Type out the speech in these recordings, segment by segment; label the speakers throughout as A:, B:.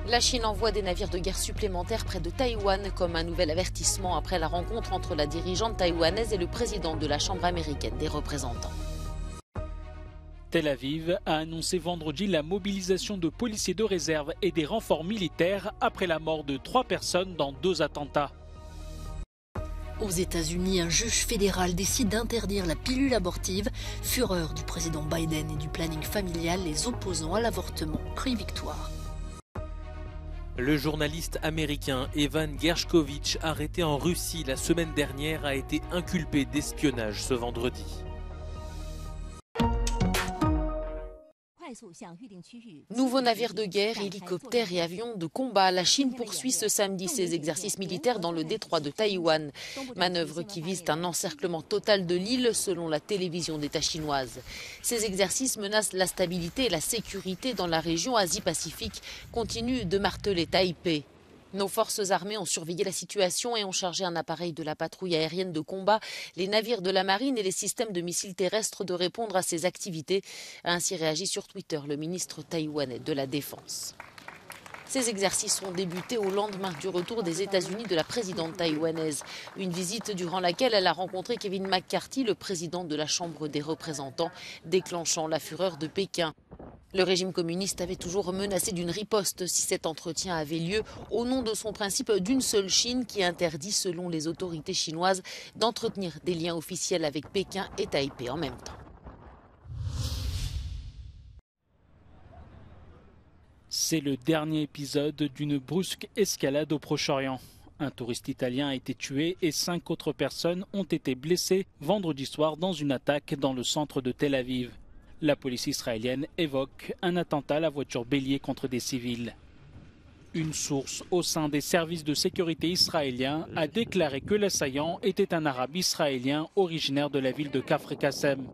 A: La Chine envoie des navires de guerre supplémentaires près de Taïwan comme un nouvel avertissement après la rencontre entre la dirigeante taïwanaise et le président de la Chambre américaine des représentants.
B: Tel Aviv a annoncé vendredi la mobilisation de policiers de réserve et des renforts militaires après la mort de 3 personnes dans 2 attentats.
C: Aux États-Unis, un juge fédéral décide d'interdire la pilule abortive. Fureur du président Biden et du planning familial, les opposants à l'avortement crient victoire.
D: Le journaliste américain Evan Gershkovich, arrêté en Russie la semaine dernière, a été inculpé d'espionnage ce vendredi.
A: Nouveaux navires de guerre, hélicoptères et avions de combat. La Chine poursuit ce samedi ses exercices militaires dans le détroit de Taïwan. Manœuvres qui visent un encerclement total de l'île selon la télévision d'État chinoise. Ces exercices menacent la stabilité et la sécurité dans la région Asie-Pacifique, continue de marteler Taipei. Nos forces armées ont surveillé la situation et ont chargé un appareil de la patrouille aérienne de combat, les navires de la marine et les systèmes de missiles terrestres de répondre à ces activités, a ainsi réagi sur Twitter le ministre taïwanais de la Défense. Ces exercices ont débuté au lendemain du retour des États-Unis de la présidente taïwanaise. Une visite durant laquelle elle a rencontré Kevin McCarthy, le président de la Chambre des représentants, déclenchant la fureur de Pékin. Le régime communiste avait toujours menacé d'une riposte si cet entretien avait lieu au nom de son principe d'une seule Chine qui interdit, selon les autorités chinoises, d'entretenir des liens officiels avec Pékin et Taipei en même temps.
B: C'est le dernier épisode d'une brusque escalade au Proche-Orient. Un touriste italien a été tué et 5 autres personnes ont été blessées vendredi soir dans une attaque dans le centre de Tel Aviv. La police israélienne évoque un attentat à la voiture bélier contre des civils. Une source au sein des services de sécurité israéliens a déclaré que l'assaillant était un arabe israélien originaire de la ville de Kafr Qassem.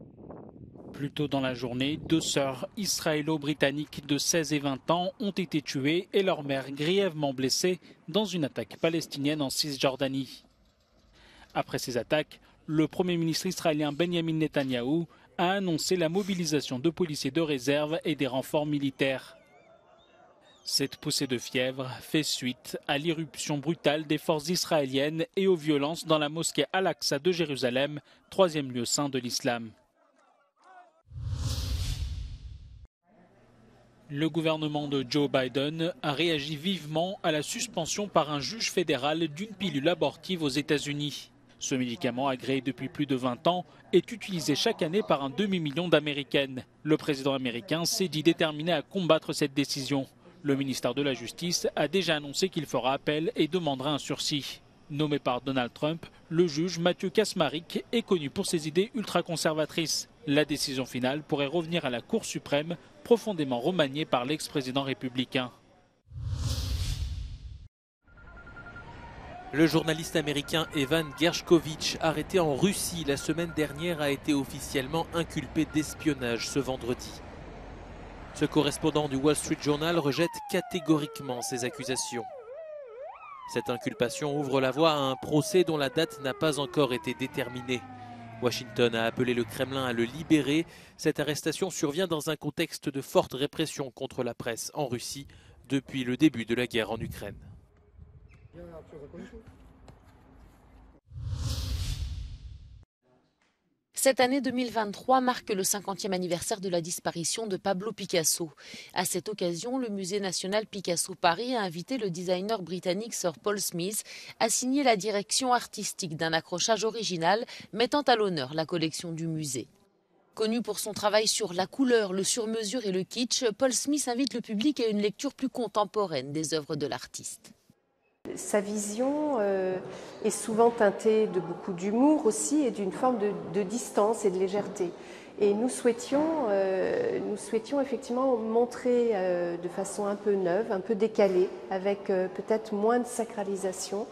B: Plus tôt dans la journée, 2 sœurs israélo-britanniques de 16 et 20 ans ont été tuées et leur mère grièvement blessée dans une attaque palestinienne en Cisjordanie. Après ces attaques, le Premier ministre israélien Benjamin Netanyahou a annoncé la mobilisation de policiers de réserve et des renforts militaires. Cette poussée de fièvre fait suite à l'irruption brutale des forces israéliennes et aux violences dans la mosquée Al-Aqsa de Jérusalem, 3e lieu saint de l'islam. Le gouvernement de Joe Biden a réagi vivement à la suspension par un juge fédéral d'une pilule abortive aux États-Unis. Ce médicament, agréé depuis plus de 20 ans, est utilisé chaque année par un demi-million d'Américaines. Le président américain s'est dit déterminé à combattre cette décision. Le ministère de la Justice a déjà annoncé qu'il fera appel et demandera un sursis. Nommé par Donald Trump, le juge Matthew Kacsmaryk est connu pour ses idées ultra-conservatrices. La décision finale pourrait revenir à la Cour suprême, profondément remaniée par l'ex-président républicain.
D: Le journaliste américain Evan Gershkovich, arrêté en Russie la semaine dernière, a été officiellement inculpé d'espionnage ce vendredi. Ce correspondant du Wall Street Journal rejette catégoriquement ces accusations. Cette inculpation ouvre la voie à un procès dont la date n'a pas encore été déterminée. Washington a appelé le Kremlin à le libérer. Cette arrestation survient dans un contexte de forte répression contre la presse en Russie depuis le début de la guerre en Ukraine.
A: Cette année 2023 marque le 50e anniversaire de la disparition de Pablo Picasso. À cette occasion, le Musée national Picasso Paris a invité le designer britannique Sir Paul Smith à signer la direction artistique d'un accrochage original mettant à l'honneur la collection du musée. Connu pour son travail sur la couleur, le sur-mesure et le kitsch, Paul Smith invite le public à une lecture plus contemporaine des œuvres de l'artiste.
E: Sa vision est souvent teintée de beaucoup d'humour aussi et d'une forme de distance et de légèreté. Et nous souhaitions effectivement montrer de façon un peu neuve, un peu décalée, avec peut-être moins de sacralisation.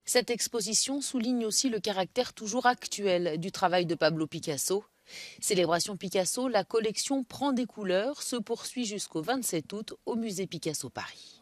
A: Cette exposition souligne aussi le caractère toujours actuel du travail de Pablo Picasso. Célébration Picasso, la collection Prend des couleurs se poursuit jusqu'au 27 août au musée Picasso Paris.